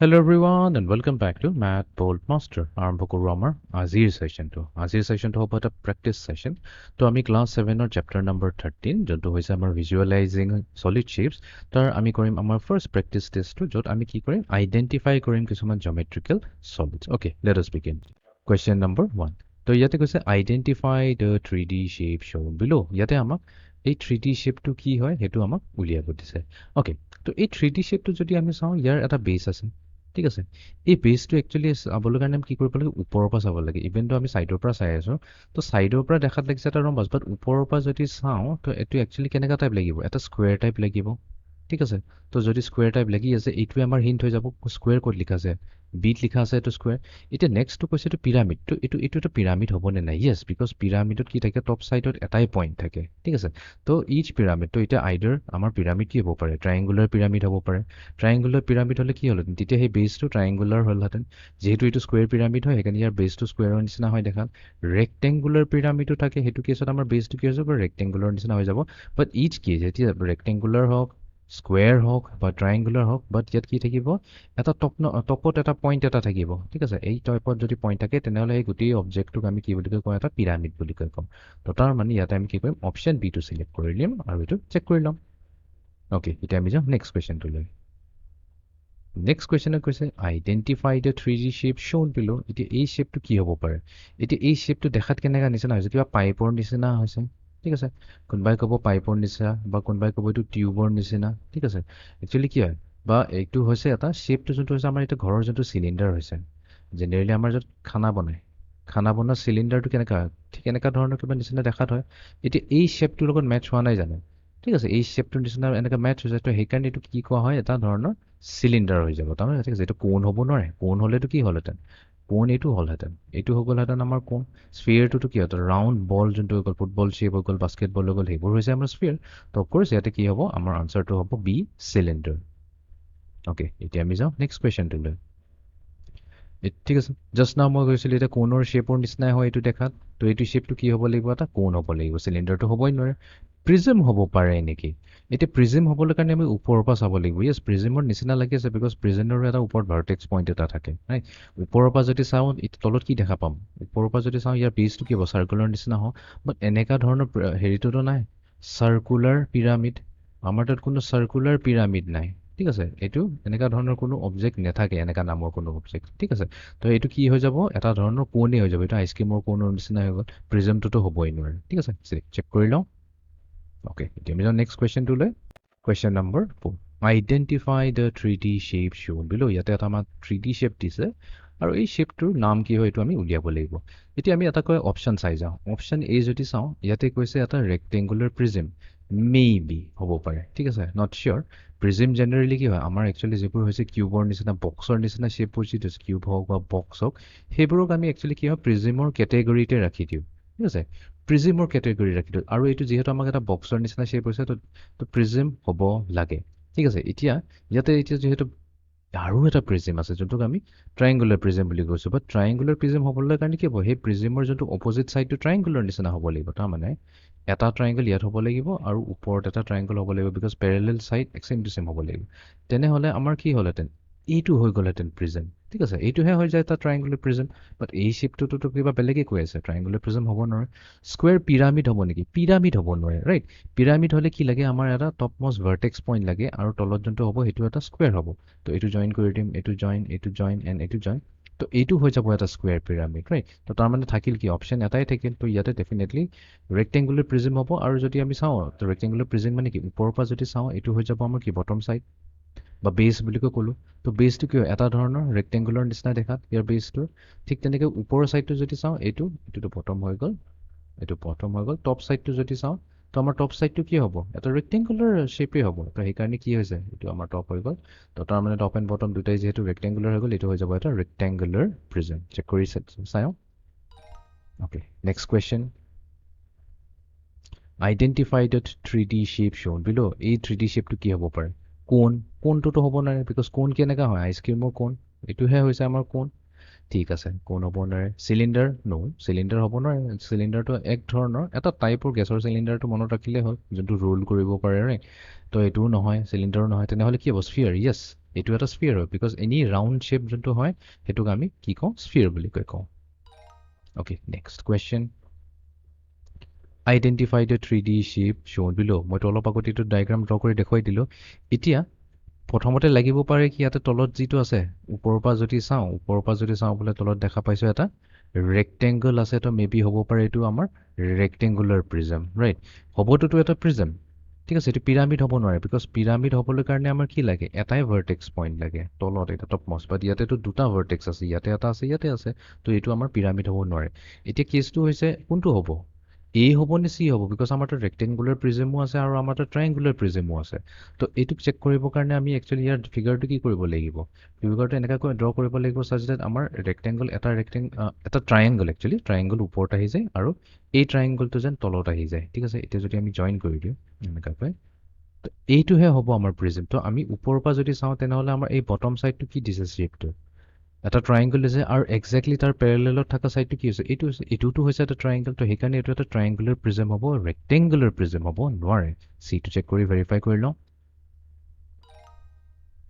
Hello everyone and welcome back to Math Bold Master. আৰম্ভ কৰোঁ আমাৰ আজিৰ সেশনটো। আজিৰ সেশনটো হ'ব এটা প্ৰেক্টিচ সেশন। তো আমি ক্লাছ 7ৰ চেপ্টাৰ নম্বৰ 13 যোনটো হৈছে আমাৰ ভিজুৱেলাইজিং সলিড শেপছ তাৰ আমি কৰিম আমাৰ ফাৰ্ষ্ট প্ৰেক্টিচ টেষ্টটো য'ত আমি কি কৰিম আইডেন্টিফাই কৰিম কিছুমান geometrical solids. Okay, let us begin. Question number 1। তো ইয়াতে কৈছে identify the 3D shape shown below। ইয়াতে আমাক এই 3D শেপটো কি হয় সেইটো আমাক উলিয়াব দিছে। ওকে, তো এই 3D শেপটো যদি আমি চাওঁ ইয়াৰ এটা বেছ আছে। ঠিক আছে, এই বেছটো একচুৱেলি চাবলৈ কাৰণে আমি কি কৰিব লাগে ওপৰৰ পৰা চাব লাগে। ইভেন তো আমি ছাইডৰ পৰা চাই আছোঁ, তো ছাইডৰ পৰা দেখাত লাগিছে এটা ৰম্বাছ, বাট ওপৰৰ পৰা যদি চাওঁ তো এইটো একচুৱেলি কেনেকুৱা টাইপ লাগিব, এটা স্কুৱেৰ টাইপ লাগিব। ঠিক আছে, তো যদি স্কুৱেৰ টাইপ লাগি আছে এইটোৱে আমাৰ হিণ্ট হৈ যাব স্কুৱেৰ ক'ত লিখা আছে, বিত লিখা আছে এইটো স্কুৱেৰ। এতিয়া নেক্সটটো কৈছে এইটো পিৰামিড। তো এইটো পিৰামিড হ'বনে নাই? য়েছ, বিকজ পিৰামিডত কি থাকে টপ ছাইডত এটাই পইণ্ট থাকে। ঠিক আছে, তো ইচ পিৰামিড, তো এতিয়া আইডাৰ আমাৰ পিৰামিড কি হ'ব পাৰে, ট্ৰায়েংগুলাৰ পিৰামিড হ'ব পাৰে। ট্ৰায়েংগুলাৰ পিৰামিড হ'লে কি হ'লহেঁতেন, তেতিয়া সেই বেছটো ট্ৰায়েংগুলাৰ হ'লহেঁতেন। যিহেতু এইটো স্কুৱেৰ পিৰামিড হয় সেইকাৰণে ইয়াৰ বেছটো স্কুৱেৰৰ নিচিনা হয় দেখাত। ৰেক্টেংগুলাৰ পিৰামিডো থাকে, সেইটো কেছত আমাৰ বেছটো কি হৈ যাব ৰেক্টেংগুলাৰ নিচিনা হৈ যাব। বাট ইচ কি যেতিয়া ৰেক্টেংগুলাৰ হওক স্কুৱেৰ হওক বা ট্ৰায়েংগুলাৰ হওক, বাট ইয়াত কি থাকিব এটা টপত এটা পইণ্ট এটা থাকিব। ঠিক আছে, এই টাইপত যদি পইণ্ট থাকে তেনেহ'লে এই গোটেই অবজেক্টটোক আমি কি বুলি কওঁ এটা পিৰামিড বুলি ক'ম। তো তাৰ মানে ইয়াতে আমি কি কৰিম অপশ্যন বিটো চিলেক্ট কৰি দিম আৰু এইটো চেক কৰি ল'ম। অ'কে, এতিয়া আমি যাওঁ নেক্সট কুৱেশ্যনটোলৈ। নেক্সট কুৱেশ্যনত কৈছে identify the 3D shape shown below। এতিয়া এই শ্বেপটো কি হ'ব পাৰে? এতিয়া এই শ্বেপটো দেখাত কেনেকুৱা নিচিনা হৈছে, কিবা পাইপৰ নিচিনা হৈছে। ঠিক আছে, কোনোবাই ক'ব পাইপৰ নিচিনা বা কোনোবাই ক'ব এইটো টিউবৰ নিচিনা। ঠিক আছে, একচুৱেলি কি হয় বা এইটো হৈছে এটা শ্বেপটো যোনটো হৈছে আমাৰ এইটো ঘৰৰ যোনটো চিলিণ্ডাৰ হৈছে। জেনেৰেলি আমাৰ য'ত খানা বনোৱা চিলিণ্ডাৰটো কেনেকুৱা হয়, ঠিক এনেকুৱা ধৰণৰ কিবা নিচিনা দেখাত হয়। এতিয়া এই শ্বেপটোৰ লগত মেটচ হোৱা নাই জানো? ঠিক আছে, এই শ্বেপটোৰ নিচিনা এনেকৈ মেটচ হৈছে, তো সেইকাৰণে এইটো কি কোৱা হয় এটা ধৰণৰ চিলিণ্ডাৰ হৈ যাব। তাৰমানে ঠিক আছে, এইটো কোণ হ'ব নোৱাৰে। কোণ হ'লেতো কি হ'লহেঁতেন, কোণ এইটো হ'লহেঁতেন, এইটো হৈ গ'লহেঁতেন আমাৰ কোণ। স্ফিয়াৰটোতো কি হয় ৰাউণ্ড বল যোনটো হৈ গ'ল, ফুটবল শ্বেপ হৈ গ'ল, বাস্কেটবল হৈ গ'ল, সেইবোৰ হৈছে আমাৰ স্ফিয়াৰ। তো অফক'ৰ্ছ ইয়াতে কি হ'ব আমাৰ আনচাৰটো হ'ব বি চিলিণ্ডাৰ। অ'কে, এতিয়া আমি যাওঁ নেক্সট কুৱেশ্যনটোলৈ। ঠিক আছে, জাষ্ট নাও মই কৈছিলোঁ এতিয়া কোণৰ শ্বেপৰ নিচিনাই হয় এইটো দেখাত। তো এইটো শ্বেপটো কি হ'ব লাগিব, এটা কোণ হ'ব লাগিব, চিলিণ্ডাৰটো হ'বই নোৱাৰে। প্ৰিজম হ'ব পাৰে নেকি? এতিয়া প্ৰিজম হ'বলৈ কাৰণে আমি ওপৰৰ পৰা চাব লাগিব। য়েছ, প্ৰিজমৰ নিচিনা লাগি আছে বিকজ প্ৰিজমৰ এটা ওপৰত ভাৰ্টেক্স পইণ্ট এটা থাকে। ৰাইট, ওপৰৰ পৰা যদি চাওঁ তলত কি দেখা পাম, ওপৰৰ পৰা যদি চাওঁ ইয়াৰ বেজটো কি হ'ব চাৰ্কুলাৰ নিচিনা হওক, বাট এনেকুৱা ধৰণৰ হেৰিটোতো নাই চাৰ্কুলাৰ পিৰামিড। আমাৰ তাত কোনো চাৰ্কুলাৰ পিৰামিড নাই। ঠিক আছে, এইটো এনেকুৱা ধৰণৰ কোনো অবজেক্ট নাথাকে, এনেকুৱা নামৰ কোনো অবজেক্ট। ঠিক আছে, তো এইটো কি হৈ যাব এটা ধৰণৰ কোণেই হৈ যাব, এইটো আইচক্ৰীমৰ কোণৰ নিচিনা হৈ গ'ল। প্ৰিজমটোতো হ'বই নোৱাৰে। ঠিক আছে, চেক কৰি লওঁ। অ'কে, এতিয়া আমি যাওঁ নেক্সট কুৱেশ্যনটোলৈ। Question number 4। Identify the 3D shape shown below। ইয়াতে এটা আমাক 3D শেপ দিছে আৰু এই শেপটোৰ নাম কি হয় এইটো আমি উলিয়াব লাগিব। এতিয়া আমি এটাকৈ অপশ্যন চাই যাওঁ। অপশ্যন এ যদি চাওঁ ইয়াতে কৈছে এটা ৰেক্টেংগুলাৰ প্ৰিজম, মে বি হ'ব পাৰে। ঠিক আছে, নট চিয়'ৰ। প্ৰিজম জেনেৰেলি কি হয় আমাৰ একচুৱেলি যিবোৰ হৈছে কিউবৰ নিচিনা বক্সৰ নিচিনা শ্বেপবোৰ যিটো কিউব হওক বা বক্স হওক সেইবোৰক আমি একচুৱেলি কি হয় প্ৰিজমৰ কেটেগৰীতে ৰাখি দিওঁ। ঠিক আছে, প্ৰিজমৰ কেটেগৰী ৰাখি দিওঁ আৰু এইটো যিহেতু আমাক এটা বক্সৰ নিচিনা শ্বেপ হৈছে তো প্ৰিজম হ'ব লাগে। ঠিক আছে, এতিয়া এতিয়া যিহেতু আৰু এটা প্ৰিজম আছে যোনটোক আমি ট্ৰায়েংগুলাৰ প্ৰিজম বুলি কৈছোঁ, বাট ট্ৰায়েংগুলাৰ প্ৰিজম হ'বলৈ কাৰণে কি হ'ব সেই প্ৰিজমৰ যোনটো অপজিট ছাইডটো ট্ৰায়েংগুলাৰ নিচিনা হ'ব লাগিব। তাৰমানে এটা ট্ৰায়েংগল ইয়াত হ'ব লাগিব আৰু ওপৰত এটা ট্ৰায়েংগল হ'ব লাগিব, because parallel side same to same হ'ব লাগিব। তেনেহ'লে আমাৰ কি হ'লহেঁতেন এইটো হৈ গ'লহেঁতেন প্ৰিজম। ঠিক আছে, এইটোহে হৈ যায় এটা ট্ৰায়েংগুলাৰ প্ৰিজম, বাট এই শ্বেপটোতো কিবা বেলেগেই কৈ আছে, ট্ৰায়েংগুলাৰ প্ৰিজম হ'ব নোৱাৰে। স্কুৱেৰ পিৰামিড হ'ব নেকি? পিৰামিড হ'ব নোৱাৰে। ৰাইট, পিৰামিড হ'লে কি লাগে আমাৰ এটা টপ মষ্ট ভাৰ্টেক্স পইণ্ট লাগে আৰু তলত যোনটো হ'ব সেইটো এটা স্কুৱেৰ হ'ব। তো এইটো জইন কৰি দিম, এইটো জইন এণ্ড এইটো জইন। তো এইটো হৈ যাব এটা স্কুৱেৰ পিৰামিড। ৰাইট, তো তাৰমানে থাকিল কি অপশ্যন এটাই থাকিল, তো ইয়াতে ডেফিনেটলি ৰেক্টেংগুলাৰ প্ৰিজম হ'ব। আৰু যদি আমি চাওঁ তো ৰেক্টেংগুলাৰ প্ৰিজম মানে কি ওপৰৰ পৰা যদি চাওঁ এইটো হৈ যাব আমাৰ কি বটম ছাইড বা বেছ বুলি ক'লোঁ। তো বেছটো কি হয় এটা ধৰণৰ ৰেক্টেংগুলাৰ নিচিনা দেখাত ইয়াৰ বেছটো। ঠিক তেনেকৈ ওপৰৰ ছাইডটো যদি চাওঁ এইটোতো বটম হৈ গ'ল, এইটো বটম হৈ গ'ল। টপ ছাইডটো যদি চাওঁ তো আমাৰ টপ ছাইডটো কি হ'ব এটা ৰেক্টেংগুলাৰ শ্বেপেই হ'ব। তো সেইকাৰণে কি হৈছে এইটো আমাৰ টপ হৈ গ'ল। তো তাৰমানে টপ এণ্ড বটম দুটাই যিহেতু ৰেক্টেংগুলাৰ হৈ গ'ল এইটো হৈ যাব এটা ৰেক্টেংগুলাৰ প্ৰিজম। চেক কৰি চাওঁ। Okay, next question. Identify the 3D shape shown below। এই 3D শেপটো কি হ'ব পাৰে? কোণটোতো হ'ব নোৱাৰে, বিকজ কোণ কেনেকুৱা হয় আইচক্ৰীমৰ কোণ, এইটোহে হৈছে আমাৰ কোণ। ঠিক আছে, কোণ হ'ব নোৱাৰে। চিলিণ্ডাৰ চিলিণ্ডাৰ হ'ব নোৱাৰে। চিলিণ্ডাৰটো এক ধৰণৰ এটা টাইপৰ গেছৰ চিলিণ্ডাৰটো মনত ৰাখিলেই হ'ল যোনটো ৰোল কৰিব পাৰে। ৰাইট, তো এইটোও নহয় চিলিণ্ডাৰো নহয়। তেনেহ'লে কি হ'ব স্ফিয়াৰ। য়েছ, এইটো এটা স্ফিয়াৰ হয় বিকজ এনি ৰাউণ্ড শ্বেপ যোনটো হয় সেইটোক আমি কি কওঁ স্ফিয়াৰ বুলি কওঁ okay next question identify the 3D shape shown below মইতো অলপ আগতে এইটো ডায়েগ্ৰাম ড্ৰ কৰি দেখুৱাই দিলোঁ এতিয়া প্ৰথমতে লাগিব পাৰে কি ইয়াতে তলত যিটো আছে ওপৰৰ পৰা যদি চাওঁ বোলে তলত দেখা পাইছোঁ এটা ৰেক্টেংগল আছে তো মেবি হ'ব পাৰে এইটো আমাৰ ৰেক্টেংগুলাৰ প্ৰিজম ৰাইট হ'বতোতো এটা প্ৰিজম ঠিক আছে এইটো পিৰামিড হ'ব নোৱাৰে বিকজ পিৰামিড হ'বলৈ কাৰণে আমাৰ কি লাগে এটাই ভাৰ্টেক্স পইণ্ট লাগে তলত এটা টপ মষ্ট বাট ইয়াতেতো দুটা ভাৰ্টেক্স আছে ইয়াতে এটা আছে ইয়াতে আছে তো এইটো আমাৰ পিৰামিড হ'ব নোৱাৰে এতিয়া কেছটো হৈছে কোনটো হ'ব এ হ'ব নে চি হ'ব বিকজ আমাৰতো ৰেক্টেংগুলাৰ প্ৰিজমো আছে আৰু আমাৰতো ট্ৰায়েংগুলাৰ প্ৰিজমো আছে তো এইটোক চেক কৰিবৰ কাৰণে আমি একচুৱেলি ইয়াৰ ফিগাৰটো কি কৰিব লাগিব ফিগাৰটো এনেকুৱাকৈ ড্ৰ কৰিব লাগিব চাৰ্জ ডেট আমাৰ ৰেক্টেংগল এটা ট্ৰায়েংগল একচুৱেলি ট্ৰায়েংগল ওপৰত আহি যায় আৰু এই ট্ৰায়েংগলটো যেন তলত আহি যায় ঠিক আছে এতিয়া যদি আমি জইন কৰি দিওঁ এনেকুৱাকৈ তো এইটোহে হ'ব আমাৰ প্ৰিজম তো আমি ওপৰৰ পৰা যদি চাওঁ তেনেহ'লে আমাৰ এই বটম ছাইডটো কি দিছে শ্বেপটো এটা ট্ৰায়েংগল দিছে আৰু একজেক্টলি তাৰ পেৰেলেলত থকা ছাইডটো কি হৈছে এইটোতো হৈছে এটা ট্ৰায়েংগল তো সেইকাৰণে এইটো এটা ট্ৰায়েংগুলাৰ প্ৰিজম হ'ব ৰেক্টেংগুলাৰ প্ৰিজম হ'ব নোৱাৰে চিটো চেক কৰি ভেৰিফাই কৰি লওঁ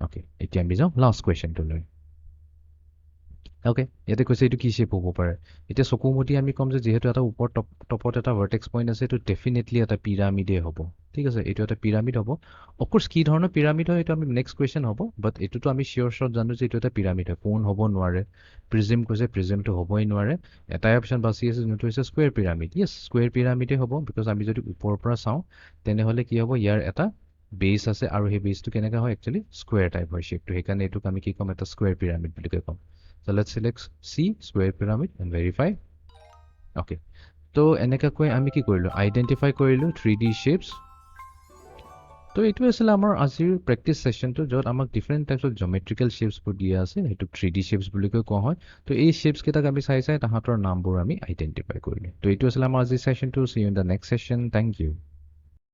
অ'কে এতিয়া আমি যাওঁ লাষ্ট কুৱেশ্যনটোলৈ অ'কে ইয়াতে কৈছে এইটো কি শ্বেপ হ'ব পাৰে এতিয়া চকু মুদি আমি ক'ম যে যিহেতু এটা ওপৰত টপত এটা ভাৰ্টেক্স পইণ্ট আছে এইটো ডেফিনেটলি এটা পিৰামিডেই হ'ব ঠিক আছে এইটো এটা পিৰামিড হ'ব অফক'ৰ্ছ কি ধৰণৰ পিৰামিড হয় এইটো আমি নেক্সট কুৱেশ্যন হ'ব বাট এইটোতো আমি চিয়'ৰ শ্বৰ্ট জানো যে এইটো এটা পিৰামিড হয় কোন হ'ব নোৱাৰে প্ৰিজিম কৈছে প্ৰিজিমটো হ'বই নোৱাৰে এটাই অপশ্যন বাচি আছে যোনটো হৈছে স্কুৱেৰ পিৰামিড য়েছ স্কুৱেৰ পিৰামিডেই হ'ব বিকজ আমি যদি ওপৰৰ পৰা চাওঁ তেনেহ'লে কি হ'ব ইয়াৰ এটা বেছ আছে আৰু সেই বেছটো কেনেকৈ হয় একচুৱেলি স্কুৱেৰ টাইপ হয় শ্বেপটো সেইকাৰণে এইটোক আমি কি ক'ম এটা স্কুৱেৰ পিৰামিড বুলি ক'ম So let's select C, square pyramid and verify. Okay. তো এনেকুৱাকৈ আমি কি কৰিলোঁ আইডেণ্টিফাই কৰিলোঁ 3D shapes. তো এইটো আছিলে আমাৰ আজিৰ প্ৰেক্টিছ ছেশ্যনটো য'ত আমাক ডিফাৰেণ্ট টাইপছ অফ জমেট্ৰিকেল শ্বেপছবোৰ দিয়া আছে সেইটোক 3D শ্বেপছ বুলি কোৱা হয় তো এই শ্বেপছকেইটাক আমি চাই তাহাঁতৰ নামবোৰ আমি আইডেণ্টিফাই কৰিলোঁ তো এইটো আছিলে আমাৰ আজিৰ ছেশ্যনটো see you in the next session thank U